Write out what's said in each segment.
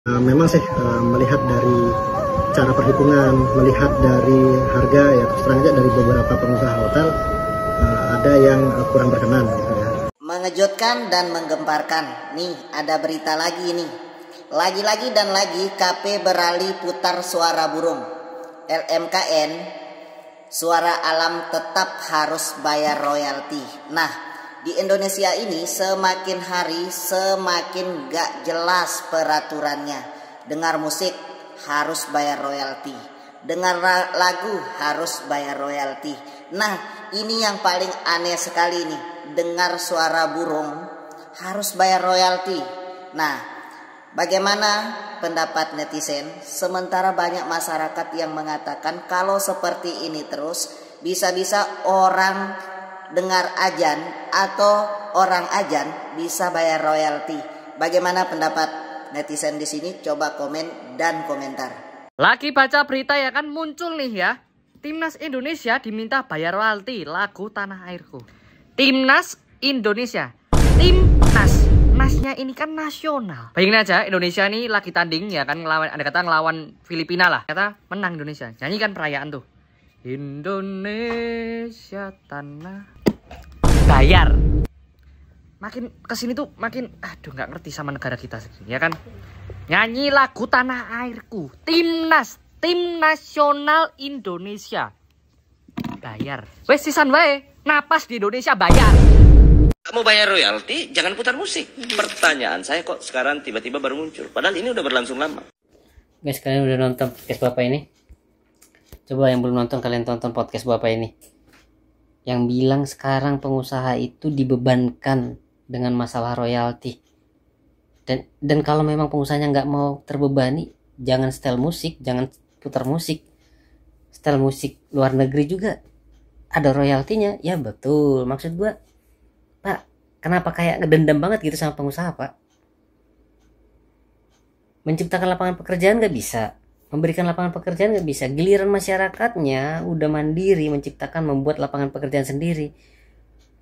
Memang sih melihat dari cara perhitungan, melihat dari harga ya terus terang aja dari beberapa pengusaha hotel ada yang kurang berkenan gitu ya. Mengejutkan dan menggemparkan. Nih ada berita lagi nih. Lagi-lagi dan lagi KP beralih putar suara burung. LMKN suara alam tetap harus bayar royalti. Nah, di Indonesia ini semakin hari semakin gak jelas peraturannya. Dengar musik harus bayar royalti, dengar lagu harus bayar royalti. Nah, ini yang paling aneh sekali nih. Dengar suara burung harus bayar royalti. Nah, bagaimana pendapat netizen? Sementara banyak masyarakat yang mengatakan kalau seperti ini terus bisa-bisa orang dengar ajan atau orang ajan bisa bayar royalti. Bagaimana pendapat netizen di sini? Coba komen dan komentar. Lagi baca berita ya kan muncul nih ya. Timnas Indonesia diminta bayar royalti lagu Tanah Airku. Timnas Indonesia. Timnas. Nasnya ini kan nasional. Bayangin aja Indonesia ini lagi tanding ya kan ngelawan, ada kata ngelawan Filipina lah. Kata menang Indonesia. Nyanyikan perayaan tuh. Indonesia tanah bayar. Makin kesini tuh makin aduh nggak ngerti sama negara kita ya kan. Nyanyi lagu Tanah Airku. Timnas, tim nasional Indonesia bayar. Wes sisan wae, napas di Indonesia bayar. Kamu bayar royalti, jangan putar musik. Pertanyaan saya kok sekarang tiba-tiba baru muncul. Padahal ini udah berlangsung lama. Guys, kalian udah nonton podcast Bapak ini? Coba yang belum nonton, kalian tonton podcast Bapak ini. Yang bilang sekarang pengusaha itu dibebankan dengan masalah royalti. Dan kalau memang pengusahanya nggak mau terbebani, jangan setel musik, jangan putar musik. Setel musik luar negeri juga ada royaltinya. Ya betul, maksud gua, Pak, kenapa kayak ngedendam banget gitu sama pengusaha, Pak? Menciptakan lapangan pekerjaan nggak bisa, memberikan lapangan pekerjaan nggak bisa. Giliran masyarakatnya udah mandiri menciptakan, membuat lapangan pekerjaan sendiri,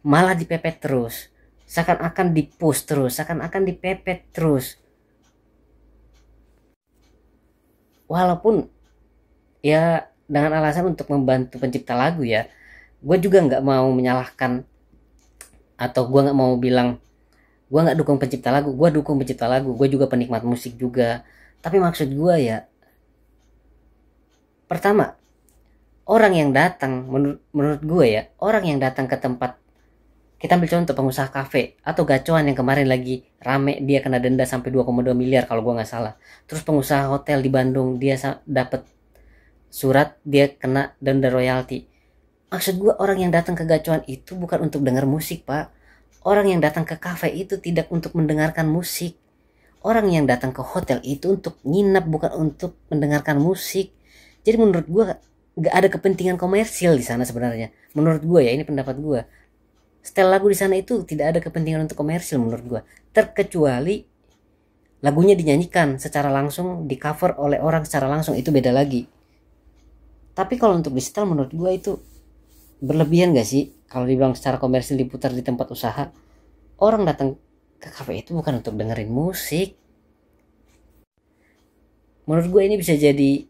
malah dipepet terus. Seakan-akan di-push terus, seakan-akan dipepet terus. Walaupun ya dengan alasan untuk membantu pencipta lagu ya, gue juga nggak mau menyalahkan atau gue nggak mau bilang gue nggak dukung pencipta lagu. Gue dukung pencipta lagu, gue juga penikmat musik juga. Tapi maksud gue ya, pertama, orang yang datang menurut gue ya, orang yang datang ke tempat, kita ambil contoh pengusaha kafe atau gacoan yang kemarin lagi rame, dia kena denda sampai 2,2 miliar kalau gue nggak salah. Terus pengusaha hotel di Bandung, dia dapat surat, dia kena denda royalti. Maksud gue, orang yang datang ke gacoan itu bukan untuk dengar musik, Pak. Orang yang datang ke kafe itu tidak untuk mendengarkan musik. Orang yang datang ke hotel itu untuk nginap, bukan untuk mendengarkan musik. Jadi menurut gue gak ada kepentingan komersil di sana sebenarnya. Menurut gue ya, ini pendapat gue. Setel lagu di sana itu tidak ada kepentingan untuk komersil menurut gue. Terkecuali lagunya dinyanyikan secara langsung, di cover oleh orang secara langsung, itu beda lagi. Tapi kalau untuk di setel menurut gue itu berlebihan gak sih? Kalau dibilang secara komersil diputar di tempat usaha, orang datang ke kafe itu bukan untuk dengerin musik. Menurut gue ini bisa jadi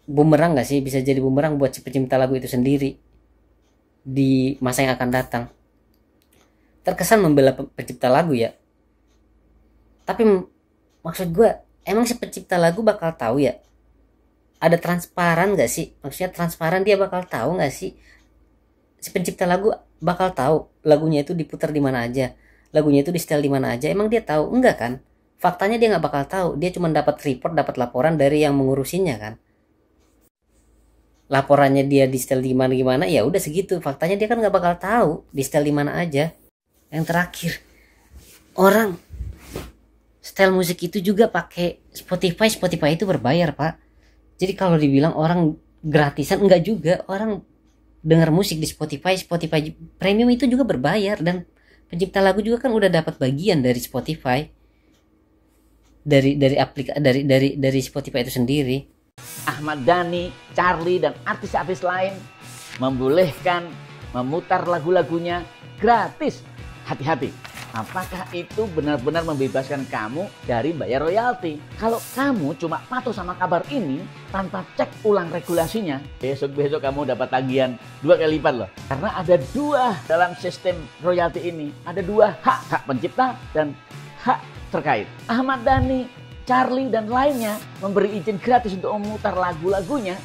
bumerang gak sih? Bisa jadi bumerang buat si pencipta lagu itu sendiri di masa yang akan datang. Terkesan membela pencipta lagu ya, tapi maksud gue, emang si pencipta lagu bakal tahu ya? Ada transparan gak sih? Maksudnya transparan, dia bakal tahu gak sih? Si pencipta lagu bakal tahu lagunya itu diputar di mana aja, lagunya itu di setel di mana aja. Emang dia tahu? Enggak kan? Faktanya dia nggak bakal tahu. Dia cuma dapat report, dapat laporan dari yang mengurusinya kan. Laporannya dia di setel di mana gimana, ya udah segitu. Faktanya dia kan nggak bakal tahu di setel di mana aja. Yang terakhir, orang setel musik itu juga pakai Spotify. Spotify itu berbayar, Pak. Jadi kalau dibilang orang gratisan, enggak juga. Orang dengar musik di Spotify, Spotify premium itu juga berbayar, dan pencipta lagu juga kan udah dapat bagian dari Spotify. Dari Spotify itu sendiri. Ahmad Dhani, Charlie, dan artis-artis lain membolehkan memutar lagu-lagunya gratis. Hati-hati, apakah itu benar-benar membebaskan kamu dari bayar royalti? Kalau kamu cuma patuh sama kabar ini tanpa cek ulang regulasinya, besok-besok kamu dapat tagihan 2 kali lipat loh. Karena ada 2 dalam sistem royalti ini. Ada 2 hak, hak pencipta dan hak terkait. Ahmad Dhani, Charlie, dan lainnya memberi izin gratis untuk memutar lagu-lagunya.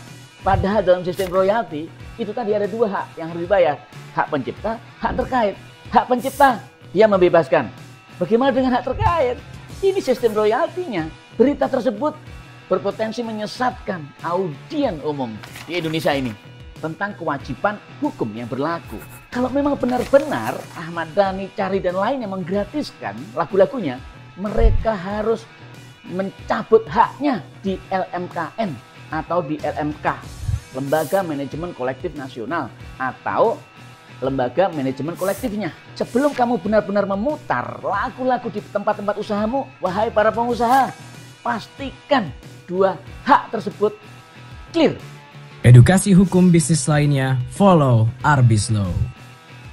Padahal dalam sistem royalti, itu tadi ada 2 hak yang harus dibayar. Hak pencipta, hak terkait. Hak pencipta, dia membebaskan. Bagaimana dengan hak terkait? Ini sistem royaltinya. Berita tersebut berpotensi menyesatkan audien umum di Indonesia ini tentang kewajiban hukum yang berlaku. Kalau memang benar-benar Ahmad Dhani, Charlie, dan lainnya menggratiskan lagu-lagunya, mereka harus mencabut haknya di LMKN atau di LMK, Lembaga Manajemen Kolektif Nasional, atau lembaga manajemen kolektifnya. Sebelum kamu benar-benar memutar lagu-lagu di tempat-tempat usahamu, wahai para pengusaha, pastikan 2 hak tersebut clear. Edukasi hukum bisnis lainnya, follow Arbis Law.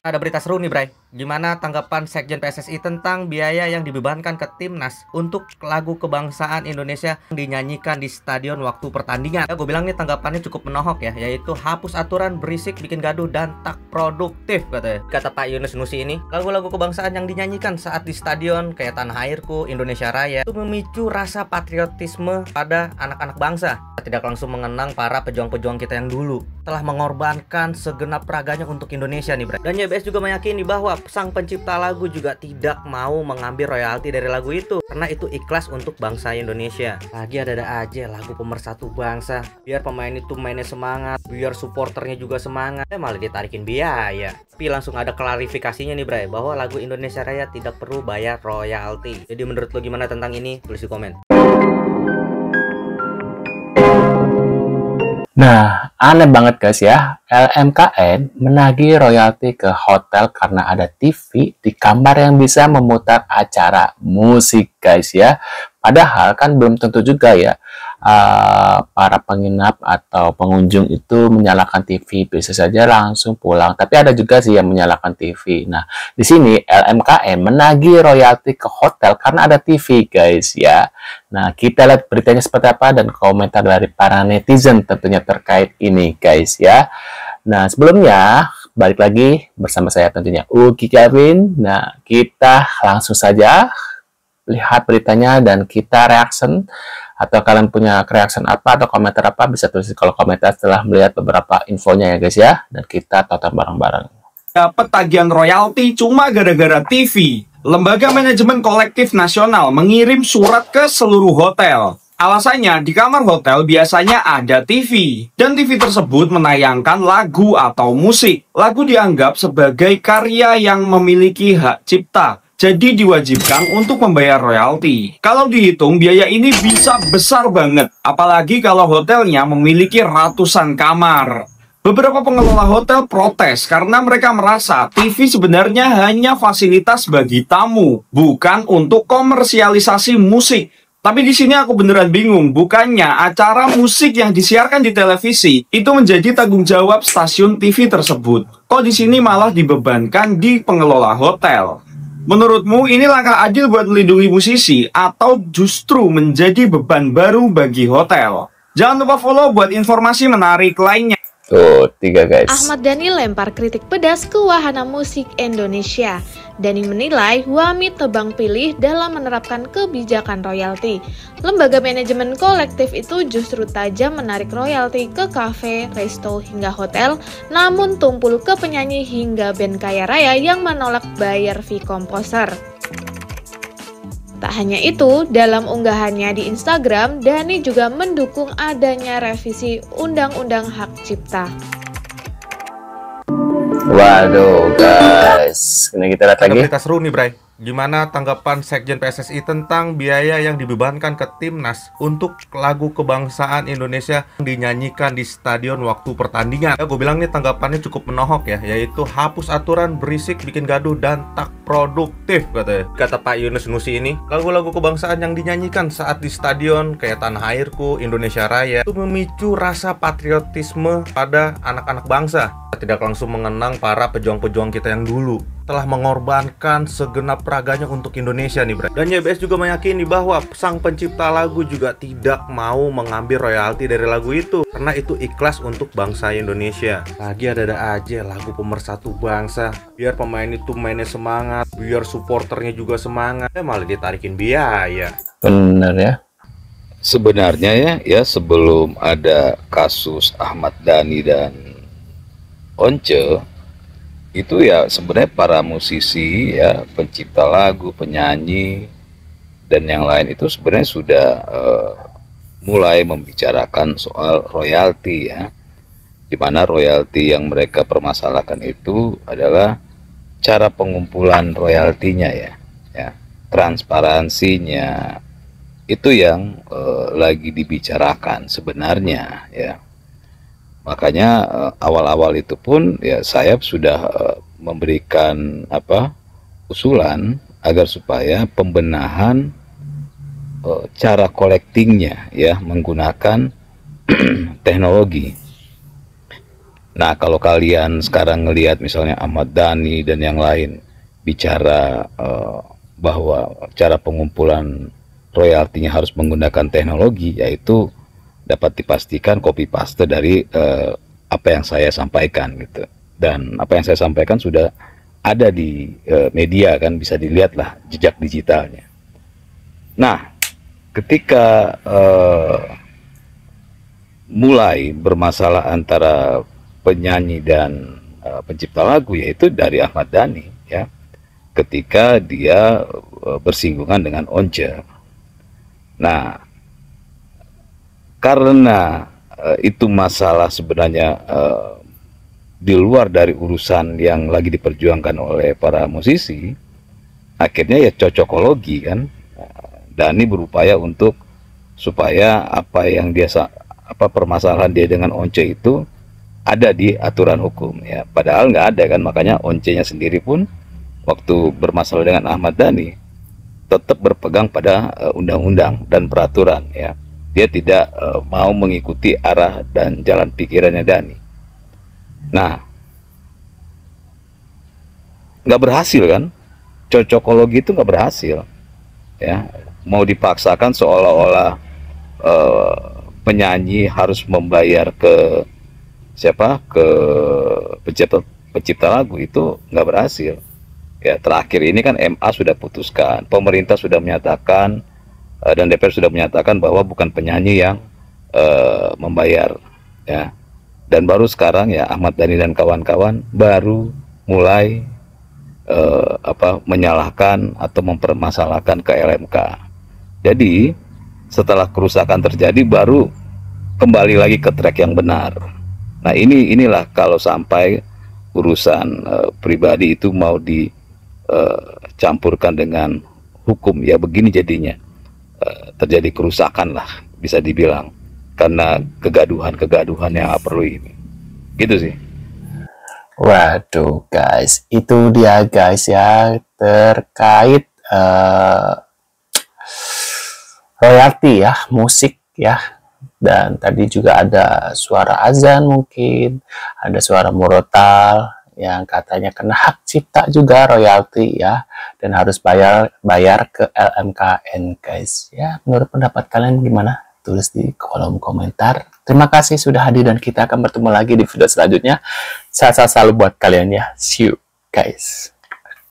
Ada berita seru nih, Bray. Gimana tanggapan Sekjen PSSI tentang biaya yang dibebankan ke Timnas untuk lagu kebangsaan Indonesia yang dinyanyikan di stadion waktu pertandingan? Gue bilang nih tanggapannya cukup menohok ya, yaitu hapus aturan berisik, bikin gaduh, dan tak produktif katanya. Kata Pak Yunus Nusi ini, lagu-lagu kebangsaan yang dinyanyikan saat di stadion kayak Tanah Airku, Indonesia Raya itu memicu rasa patriotisme pada anak-anak bangsa. Tidak langsung mengenang para pejuang-pejuang kita yang dulu telah mengorbankan segenap raganya untuk Indonesia nih, Bray. Dan YBS juga meyakini bahwa sang pencipta lagu juga tidak mau mengambil royalti dari lagu itu karena itu ikhlas untuk bangsa Indonesia. Lagi ada aja lagu pemersatu bangsa, biar pemain itu mainnya semangat, biar supporternya juga semangat, malah ditarikin biaya. Tapi langsung ada klarifikasinya nih, Bray, bahwa lagu Indonesia Raya tidak perlu bayar royalti. Jadi menurut lo gimana tentang ini? Tulis di komen. Nah, aneh banget guys ya, LMKN menagih royalti ke hotel karena ada TV di kamar yang bisa memutar acara musik guys ya. Padahal kan belum tentu juga ya para penginap atau pengunjung itu menyalakan TV, bisa saja langsung pulang. Tapi ada juga sih yang menyalakan TV. Nah, di sini LMKN menagih royalti ke hotel karena ada TV guys ya. Nah, kita lihat beritanya seperti apa dan komentar dari para netizen tentunya terkait ini guys ya. Nah, sebelumnya balik lagi bersama saya tentunya Uki Kevin. Nah, kita langsung saja lihat beritanya dan kita reaction, atau kalian punya reaction apa atau komentar apa bisa tulis di kolom komentar setelah melihat beberapa infonya ya guys ya, dan kita tonton bareng-bareng. Dapat tagihan royalti cuma gara-gara TV. Lembaga Manajemen Kolektif Nasional mengirim surat ke seluruh hotel. Alasannya, di kamar hotel biasanya ada TV, dan TV tersebut menayangkan lagu atau musik. Lagu dianggap sebagai karya yang memiliki hak cipta, jadi diwajibkan untuk membayar royalti. Kalau dihitung, biaya ini bisa besar banget, apalagi kalau hotelnya memiliki ratusan kamar. Beberapa pengelola hotel protes karena mereka merasa TV sebenarnya hanya fasilitas bagi tamu, bukan untuk komersialisasi musik. Tapi di sini aku beneran bingung, bukannya acara musik yang disiarkan di televisi itu menjadi tanggung jawab stasiun TV tersebut. Kok di sini malah dibebankan di pengelola hotel? Menurutmu ini langkah adil buat melindungi musisi atau justru menjadi beban baru bagi hotel? Jangan lupa follow buat informasi menarik lainnya. Tuh, 3 guys. Ahmad Dhani lempar kritik pedas ke wahana musik Indonesia. Dhani menilai Wami tebang pilih dalam menerapkan kebijakan royalti. Lembaga manajemen kolektif itu justru tajam menarik royalti ke kafe, resto, hingga hotel, namun tumpul ke penyanyi hingga band kaya raya yang menolak bayar fee komposer. Tak hanya itu, dalam unggahannya di Instagram, Dhani juga mendukung adanya revisi Undang-Undang Hak Cipta. Waduh guys, ini kita lihat lagi. Ada berita seru nih, Bray. Gimana tanggapan Sekjen PSSI tentang biaya yang dibebankan ke Timnas untuk lagu kebangsaan Indonesia yang dinyanyikan di stadion waktu pertandingan? Gue bilang nih tanggapannya cukup menohok ya, yaitu hapus aturan berisik, bikin gaduh, dan tak produktif katanya. Kata Pak Yunus Nusi ini, lagu-lagu kebangsaan yang dinyanyikan saat di stadion kayak Tanah Airku, Indonesia Raya itu memicu rasa patriotisme pada anak-anak bangsa. Tidak langsung mengenang para pejuang-pejuang kita yang dulu telah mengorbankan segenap raganya untuk Indonesia nih, Bray. Dan YBS juga meyakini bahwa sang pencipta lagu juga tidak mau mengambil royalti dari lagu itu, karena itu ikhlas untuk bangsa Indonesia. Lagi ada aja lagu pemersatu bangsa, biar pemain itu mainnya semangat, biar supporternya juga semangat, malah ditarikin biaya. Bener ya. Sebenarnya ya sebelum ada kasus Ahmad Dhani dan Once, itu ya sebenarnya para musisi ya, pencipta lagu, penyanyi dan yang lain itu sebenarnya sudah mulai membicarakan soal royalti ya, dimana royalti yang mereka permasalahkan itu adalah cara pengumpulan royaltinya ya, transparansinya itu yang lagi dibicarakan sebenarnya ya. Makanya awal-awal itu pun ya saya sudah memberikan usulan agar supaya pembenahan cara collectingnya ya menggunakan teknologi. Nah, kalau kalian sekarang ngelihat misalnya Ahmad Dhani dan yang lain bicara bahwa cara pengumpulan royaltinya harus menggunakan teknologi, yaitu dapat dipastikan copy paste dari apa yang saya sampaikan gitu. Dan apa yang saya sampaikan sudah ada di media kan, bisa dilihat lah jejak digitalnya. Nah, ketika mulai bermasalah antara penyanyi dan pencipta lagu, yaitu dari Ahmad Dhani ya, ketika dia bersinggungan dengan Once. Nah, karena itu masalah sebenarnya di luar dari urusan yang lagi diperjuangkan oleh para musisi, akhirnya ya cocokologi kan. Dhani berupaya untuk supaya apa yang dia permasalahan dia dengan Once itu ada di aturan hukum ya. Padahal nggak ada kan, makanya Once-nya sendiri pun waktu bermasalah dengan Ahmad Dhani tetap berpegang pada undang-undang dan peraturan ya. Dia tidak mau mengikuti arah dan jalan pikirannya Dhani. Nah, nggak berhasil kan? Cocokologi itu nggak berhasil ya. Mau dipaksakan seolah-olah penyanyi harus membayar ke siapa, ke pencipta lagu, itu nggak berhasil ya. Terakhir ini kan MA sudah putuskan, pemerintah sudah menyatakan dan DPR sudah menyatakan bahwa bukan penyanyi yang membayar ya. Dan baru sekarang ya Ahmad Dhani dan kawan-kawan baru mulai menyalahkan atau mempermasalahkan ke LMK. Jadi setelah kerusakan terjadi baru kembali lagi ke track yang benar. Nah, inilah kalau sampai urusan pribadi itu mau dicampurkan dengan hukum ya, begini jadinya. Terjadi kerusakan lah bisa dibilang karena kegaduhan yang nggak perlu ini, gitu sih. Waduh guys, itu dia guys ya terkait royalti ya, musik ya. Dan tadi juga ada suara azan, mungkin ada suara murotal yang katanya kena hak cipta juga royalti ya, dan harus bayar ke LMKN guys ya. Menurut pendapat kalian gimana? Tulis di kolom komentar. Terima kasih sudah hadir dan kita akan bertemu lagi di video selanjutnya. Sehat selalu buat kalian ya. See you guys.